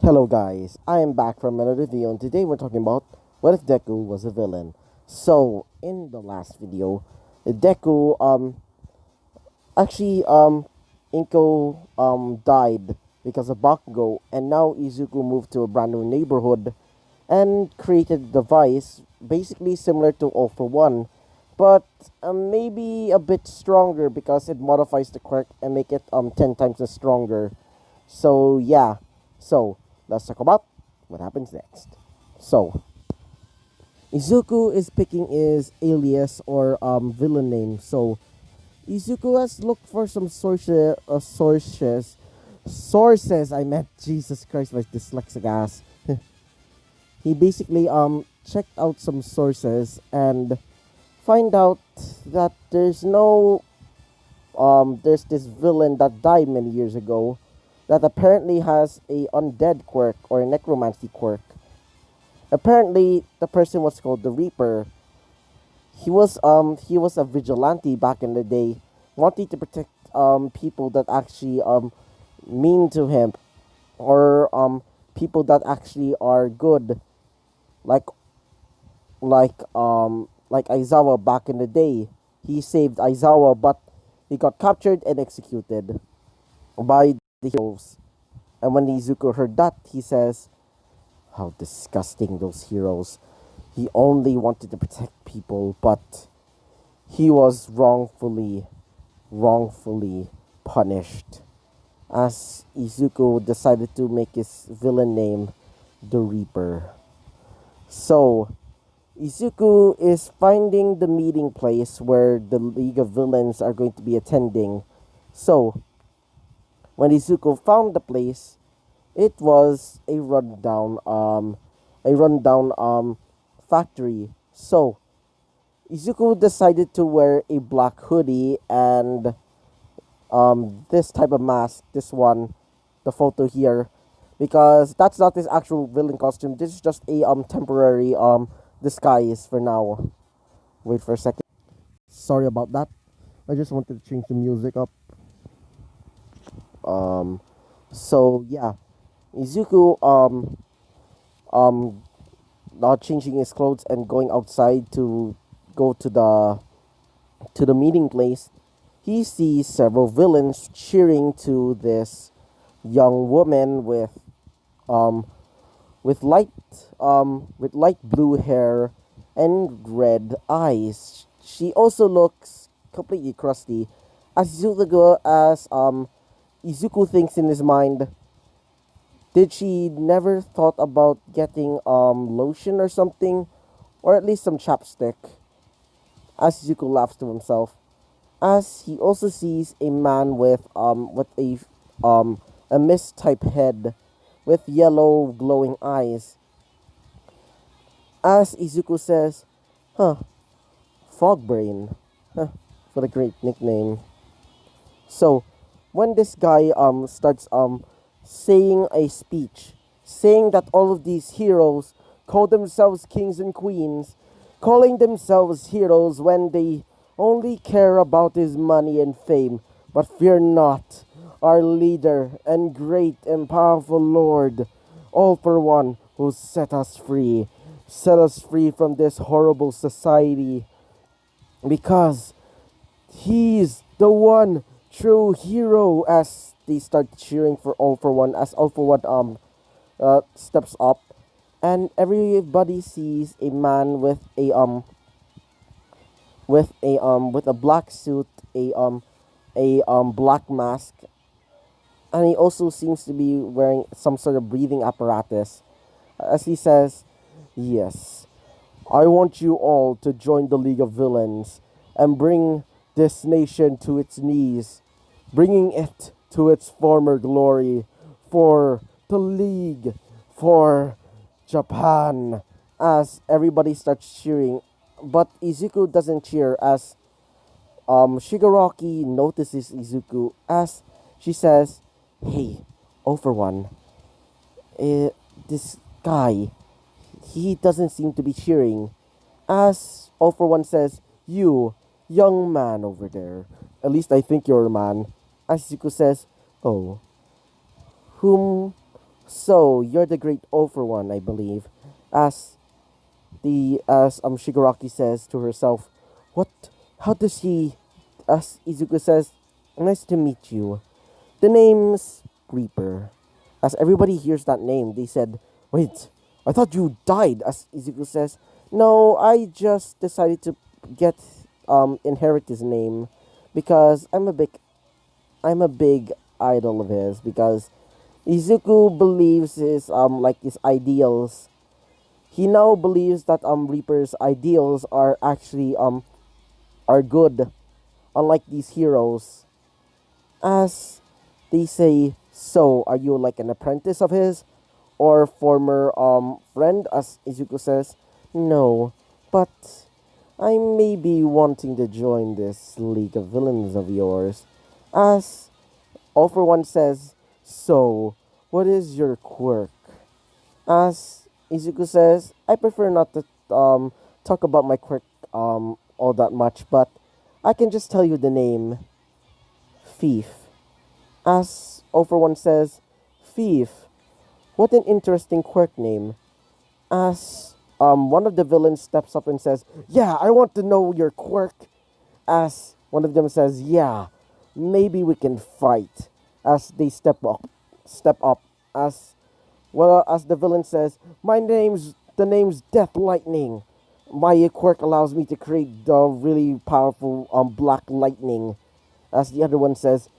Hello guys, I am back from another video and today we're talking about what if Deku was a villain. So, in the last video, Deku actually Inko died because of Bakugo, and now Izuku moved to a brand new neighborhood and created a device basically similar to All for One, but maybe a bit stronger because it modifies the quirk and make it 10 times as stronger. So yeah, so let's talk about what happens next. So Izuku is picking his alias or villain name. So Izuku has looked for some sources. I meant Jesus Christ, my dyslexic ass. He basically checked out some sources and find out that there's this villain that died many years ago that apparently has a undead quirk or a necromancy quirk. Apparently, the person was called the Reaper. He was a vigilante back in the day, wanting to protect people that actually mean to him, or people that actually are good, like like Aizawa back in the day. He saved Aizawa, but he got captured and executed by the heroes. And when Izuku heard that, he says, "How disgusting those heroes! He only wanted to protect people, but he was wrongfully punished." As Izuku decided to make his villain name the Reaper. So, Izuku is finding the meeting place where the League of Villains are going to be attending. So, when Izuku found the place, it was a rundown factory. So, Izuku decided to wear a black hoodie and this type of mask, this one, the photo here, because that's not his actual villain costume. This is just a temporary disguise for now. Wait for a second. Sorry about that. I just wanted to change the music up. Um, so yeah, Izuku um not changing his clothes and going outside to go to the meeting place. He sees several villains cheering to this young woman um with light blue hair and red eyes. She also looks completely crusty. As Izuku thinks in his mind, did she never thought about getting lotion or something, or at least some chapstick? As Izuku laughs to himself, as he also sees a man with a mist type head with yellow glowing eyes. As Izuku says, "Huh, Fogbrain. Huh, what a great nickname." So, when this guy starts saying a speech, saying that all of these heroes call themselves kings and queens, calling themselves heroes when they only care about his money and fame, but fear not, our leader and great and powerful Lord, all for one who set us free from this horrible society, because he's the one true hero. As they start cheering for All for One, as All for One steps up, and everybody sees a man with a black suit, a black mask, and he also seems to be wearing some sort of breathing apparatus. As he says, "Yes, I want you all to join the League of Villains and bring this nation to its knees, bringing it to its former glory for the League, for Japan." As everybody starts cheering, but Izuku doesn't cheer, as Shigaraki notices Izuku as she says, "Hey, oh for one, this guy, he doesn't seem to be cheering." As All for One says, "You, young man over there, at least I think you're a man." As Izuku says, "Oh, whom So you're the great O for one, I believe. As as Shigaraki says to herself, "What? How does he?" As Izuku says, "Nice to meet you. The name's Reaper." As everybody hears that name, they said, "Wait, I thought you died." As Izuku says, "No, I just decided to get inherit his name because I'm a big idol of his because Izuku believes his like his ideals. He now believes that Reaper's ideals are actually are good, unlike these heroes. As they say, so are you like an apprentice of his or former friend? As Izuku says, no, but I may be wanting to join this League of Villains of yours. As All for One says, so what is your quirk? As Izuku says, I prefer not to talk about my quirk all that much, but I can just tell you the name Thief. As All for One says, Thief. What an interesting quirk name. As one of the villains steps up and says, yeah, I want to know your quirk. As one of them says, yeah, maybe we can fight. As they step up. As well as the villain says, the name's Death Lightning. My quirk allows me to create the really powerful black lightning. As the other one says,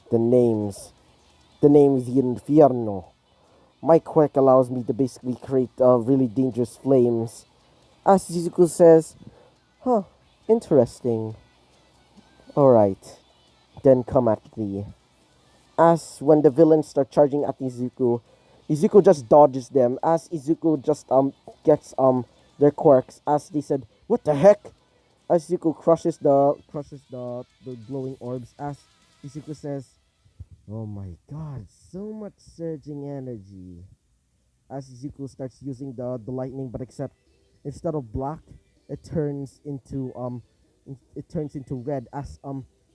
the name's the name's the Infierno. My quirk allows me to basically create really dangerous flames. As Shizuku says, huh, interesting. Alright, then come at me. As when the villains start charging at Izuku, Izuku just dodges them. As Izuku just gets their quirks. As they said, what the heck? As Izuku crushes the glowing orbs. As Izuku says, oh my god, so much surging energy. As Izuku starts using the lightning, but except instead of black, it turns into red. As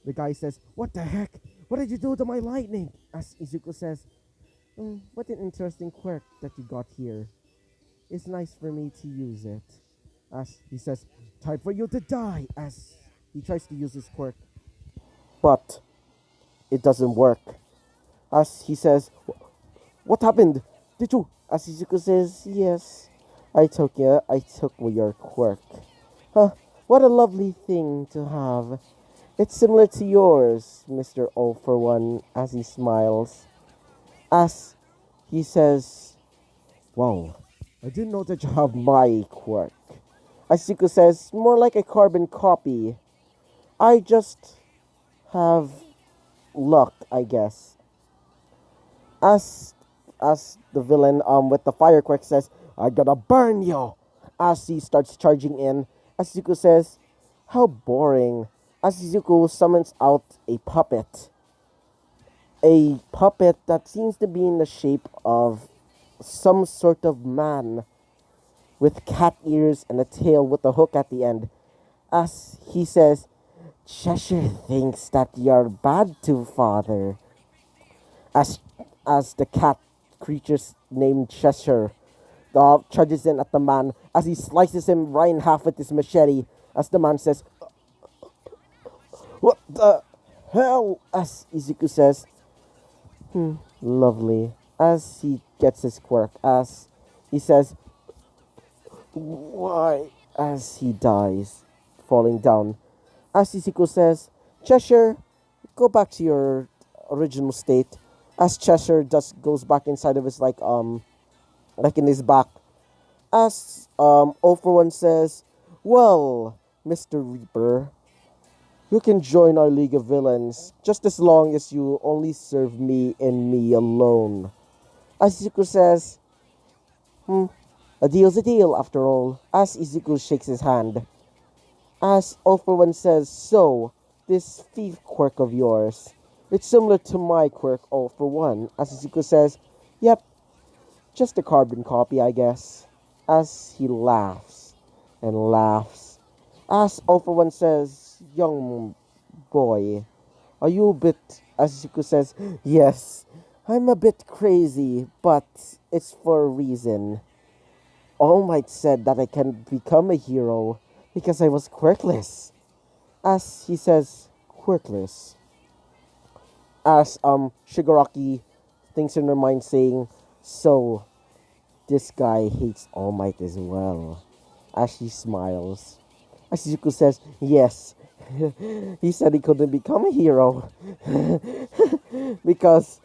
the guy says, "What the heck? What did you do to my lightning?" As Izuku says, "What an interesting quirk that you got here. It's nice for me to use it." As he says, "Time for you to die." As he tries to use his quirk, but it doesn't work. As he says, what happened? Did you? As Izuku says, yes, I took your quirk. Huh, what a lovely thing to have. It's similar to yours, Mr. O for One, as he smiles. As he says, wow, I didn't know that you have my quirk. As Izuku says, more like a carbon copy. I just have luck, I guess. As as the villain with the fire quirk says, I gotta burn you. As he starts charging in, as Izuku says, how boring. As Izuku summons out a puppet that seems to be in the shape of some sort of man with cat ears and a tail with a hook at the end. As he says, Cheshire thinks that you're bad to father. As the cat creature's named Cheshire charges in at the man as he slices him right in half with his machete. As the man says, "What the hell?" As Izuku says, "Lovely." As he gets his quirk, as he says, "Why?" As he dies, falling down. As Izuku says, "Cheshire, go back to your original state." As Cheshire just goes back inside of his like in his back. As O for One says, well, Mr. Reaper, you can join our League of Villains just as long as you only serve me and me alone. As Izuku says, a deal's a deal after all. As Izuku shakes his hand. As O for One says, so, this thief quirk of yours, it's similar to my quirk O for One. As Izuku says, yep, just a carbon copy, I guess. As he laughs and laughs. As O for One says, young boy, are you a bit, as Izuku says, yes, I'm a bit crazy, but it's for a reason. All Might said that I can become a hero because I was quirkless. As he says, quirkless. As Shigaraki thinks in her mind saying, so this guy hates All Might as well. As she smiles. As Zuko says, yes. He said he couldn't become a hero because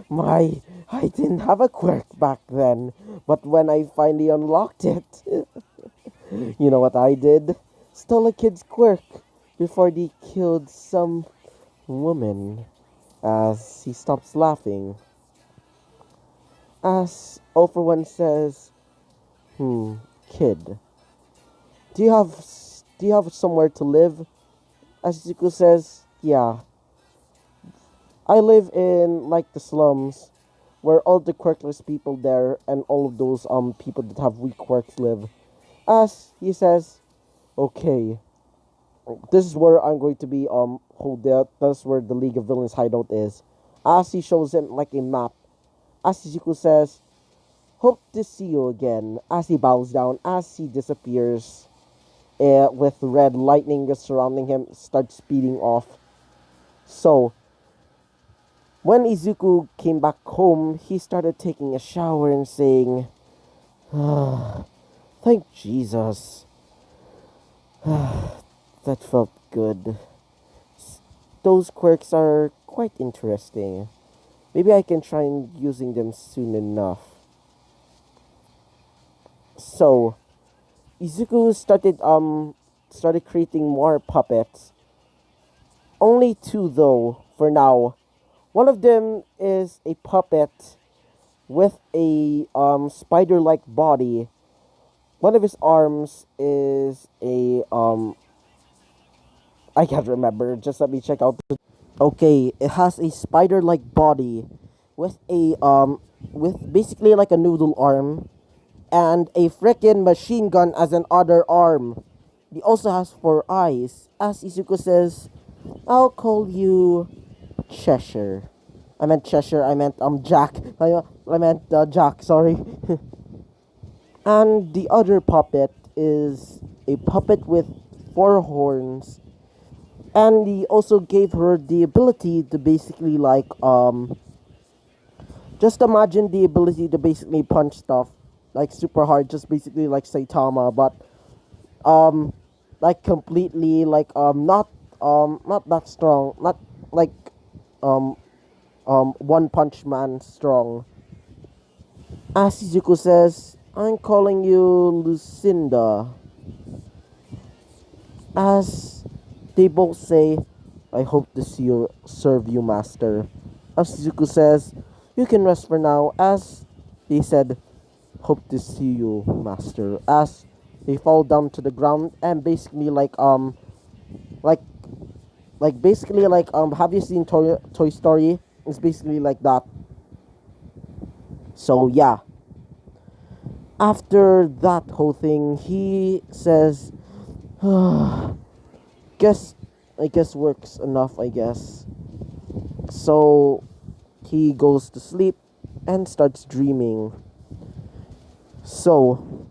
my I didn't have a quirk back then. But when I finally unlocked it, you know what I did? Stole a kid's quirk before they killed some woman. As he stops laughing. As All for One says, kid, do you have somewhere to live? As Zuko says, yeah, I live in like the slums, where all the quirkless people there and all of those people that have weak quirks live. As he says, okay, this is where I'm going to be hold out. That's where the League of Villains hideout is. As he shows him like a map. As Zuko says, hope to see you again. As he bows down, as he disappears, with red lightning surrounding him, starts speeding off. So, when Izuku came back home, he started taking a shower and saying, thank Jesus. That felt good. Those quirks are quite interesting. Maybe I can try using them soon enough. So, Izuku started creating more puppets. Only two though, for now. One of them is a puppet with a spider-like body. One of his arms is a I can't remember. Just let me check out. Okay, it has a spider-like body with a with basically like a noodle arm and a frickin' machine gun as an other arm. He also has four eyes. As Izuku says, I'll call you Cheshire. I meant Cheshire. I meant Jack. I meant Jack. Sorry. And the other puppet is a puppet with four horns, and he also gave her the ability to basically like just imagine the ability to basically punch stuff like super hard, just basically like Saitama, but um like completely like not that strong, not like um One Punch Man strong. As Izuku says, I'm calling you Lucinda. As they both say, I hope to see you serve you, master. As Izuku says, you can rest for now. As they said, hope to see you, master. As they fall down to the ground and basically like basically like have you seen Toy Story? It's basically like that. So yeah. After that whole thing, he says, guess I guess works enough, I guess. So he goes to sleep and starts dreaming. So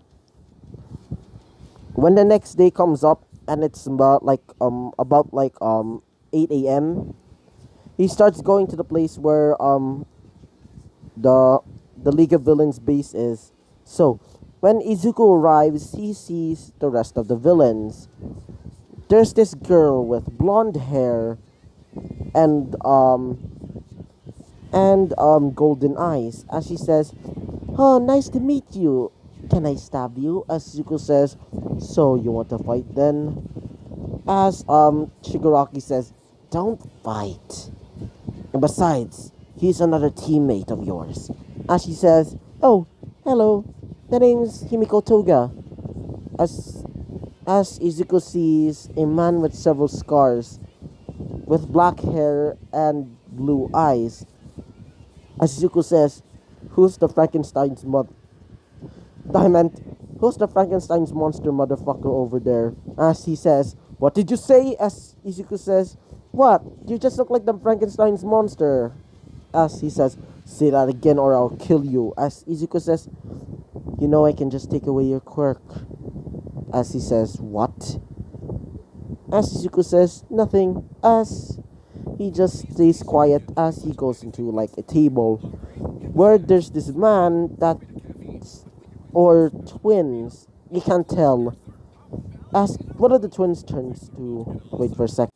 when the next day comes up and it's about like 8 a.m., he starts going to the place where the League of Villains base is. So when Izuku arrives, he sees the rest of the villains. There's this girl with blonde hair and golden eyes. As she says, "Oh, nice to meet you. Can I stab you?" As Zuko says, "So you want to fight then?" As Shigaraki says, "Don't fight. And besides, he's another teammate of yours." As she says, "Oh, hello. The name's Himiko Toga." As Izuku sees a man with several scars, with black hair and blue eyes. As Izuku says, "Who's the Frankenstein's mother?" I meant, "Who's the Frankenstein's monster motherfucker over there?" As he says, "What did you say?" As Izuku says, "What? You just look like the Frankenstein's monster." as he says, say that again or I'll kill you. As Izuku says, you know I can just take away your quirk. As he says, what? As Izuku says, nothing. As he just stays quiet as he goes into like a table where there's this man that or twins, you can't tell. As one of the twins turns to wait for a sec.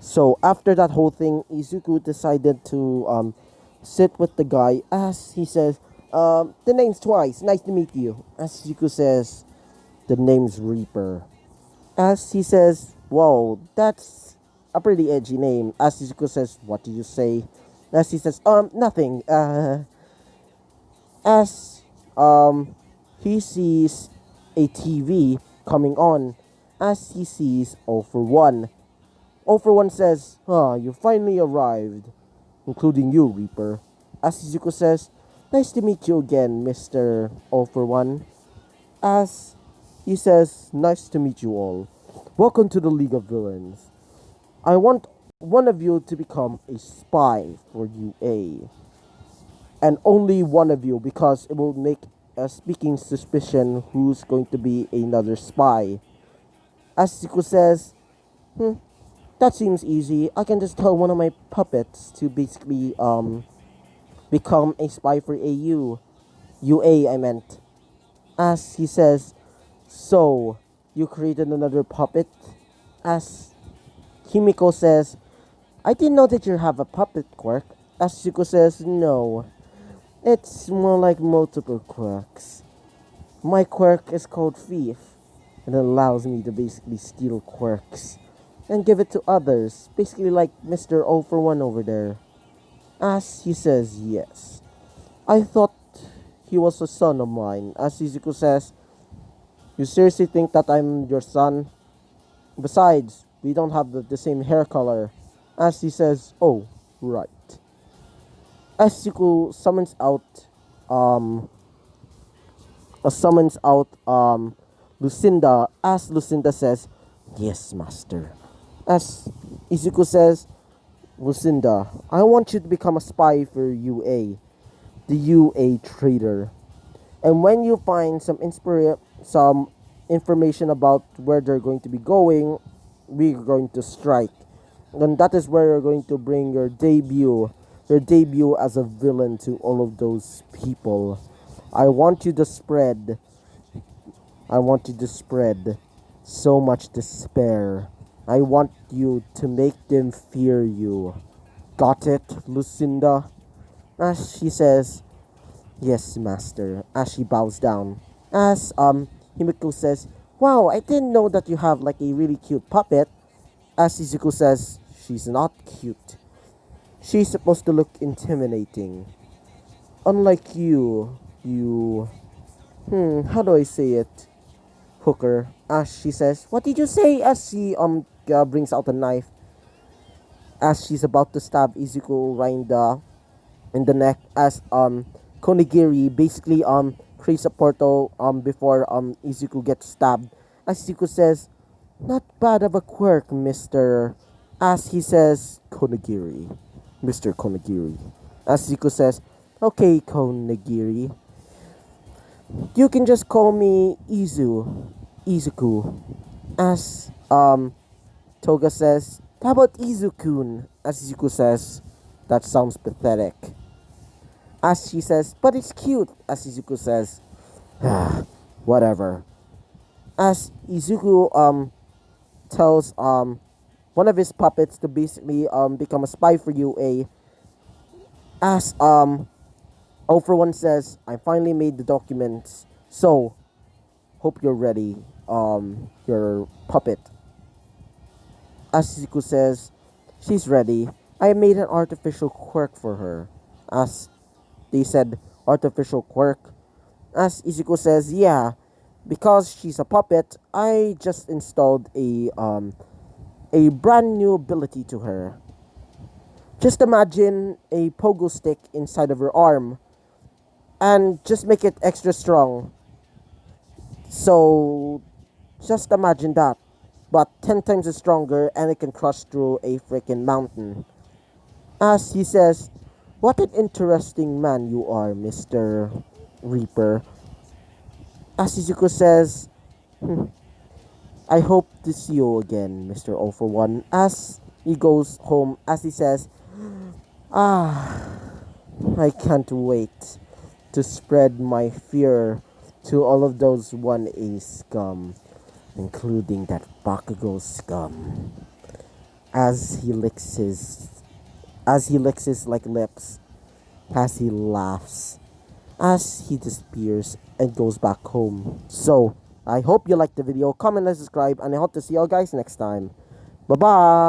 So after that whole thing, Izuku decided to sit with the guy as he says, the name's twice. Nice to meet you. As Izuku says, the name's Reaper. As he says, whoa, that's a pretty edgy name. As Izuku says, what did you say? As he says, nothing. As he sees a TV coming on. As he sees All for One. All for One says, you finally arrived, including you, Reaper. As Izuku says, nice to meet you again, Mr. All for One. As he says, nice to meet you all. Welcome to the League of Villains. I want one of you to become a spy for UA. And only one of you, because it will make a speaking suspicion who's going to be another spy. As Izuku says, that seems easy. I can just tell one of my puppets to basically become a spy for AU. UA, I meant. As he says, so you created another puppet? As Himiko says, I didn't know that you have a puppet quirk. As Izuku says, no. It's more like multiple quirks. My quirk is called Thief. It allows me to basically steal quirks and give it to others, basically like Mr. O for One over there. As he says, yes. I thought he was a son of mine. As Izuku says, you seriously think that I'm your son? Besides, we don't have the same hair color. As he says, oh, right. As Izuku summons out Lucinda, as Lucinda says, yes, master. As Izuku says, Lucinda, I want you to become a spy for UA, the UA trader. And when you find some information about where they're going to be going, we're going to strike. And that is where you're going to bring your debut as a villain to all of those people. I want you to spread so much despair. I want you to make them fear you. Got it, Lucinda? As she says, yes, master. As she bows down. As Himiko says, wow, I didn't know that you have like a really cute puppet. As Izuku says, she's not cute. She's supposed to look intimidating. Unlike how do I say it? Hooker. As she says, what did you say? As she brings out a knife. As she's about to stab Izuku right in the neck. As Konigiri basically creates a portal before Izuku gets stabbed. As Izuku says, not bad of a quirk, Mr. As he says, Konigiri. Mr. Konigiri. As Izuku says, okay, Konigiri. You can just call me Izuku. As Toga says, how about Izukun? As Izuku says, that sounds pathetic. As she says, but it's cute. As Izuku says, whatever. As Izuku tells one of his puppets to basically become a spy for UA. As O for One says, I finally made the documents, so hope you're ready, your puppet. As Izuku says, she's ready. I made an artificial quirk for her. As they said, artificial quirk. As Izuku says, yeah, because she's a puppet, I just installed a brand new ability to her. Just imagine a pogo stick inside of her arm and just make it extra strong. So just imagine that, but 10 times stronger, and it can crush through a freaking mountain. As he says, What an interesting man you are, Mr. Reaper. As Izuku says, I hope to see you again, Mr. O for One. As he goes home, as he says, ah, I can't wait to spread my fear to all of those 1A scum, including that Bakugo scum. As he licks his, like lips, as he laughs, as he disappears and goes back home. So, I hope you liked the video, comment and subscribe, and I hope to see you all guys next time. Bye-bye!